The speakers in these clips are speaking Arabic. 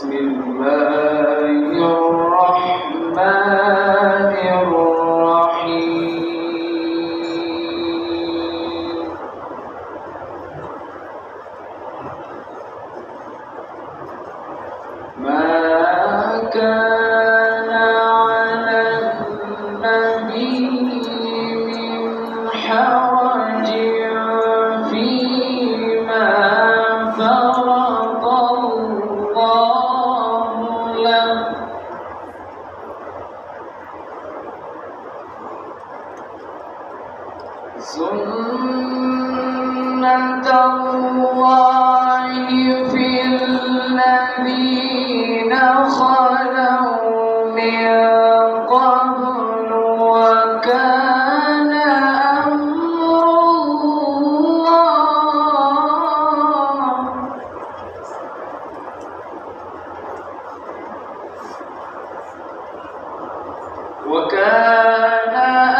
بسم الله الرحمن الرحيم. ما كان على النبي من حرج فيما فرض الله له، سنة الله في الذين خلوا من قبل، وكان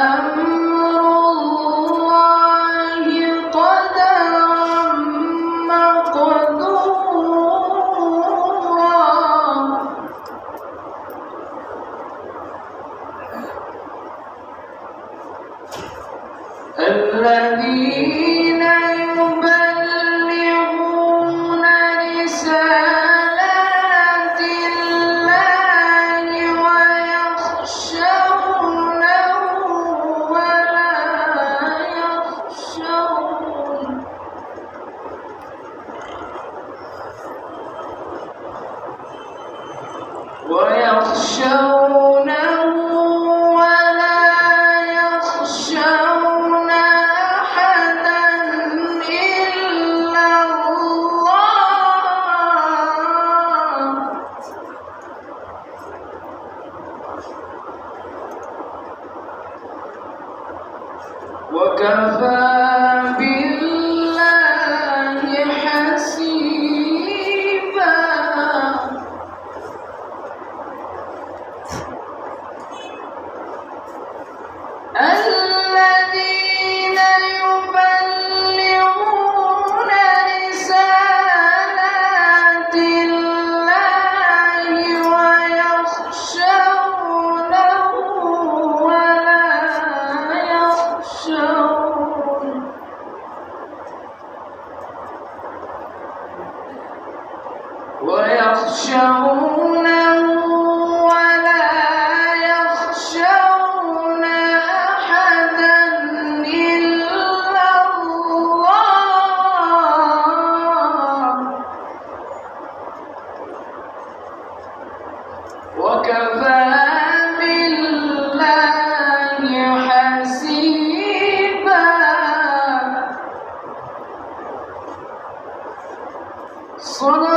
أمر الله قدرا مقدورا. الذين يبلغون رسالات الله ويخشونه ولا يخشون أحدا إلا الله، وكفى بالله حسيبا. الذين يبلغون رسالات الله ويخشونه ولا يخشون أحدا إلا الله، وكفى بالله حسيبا. صدق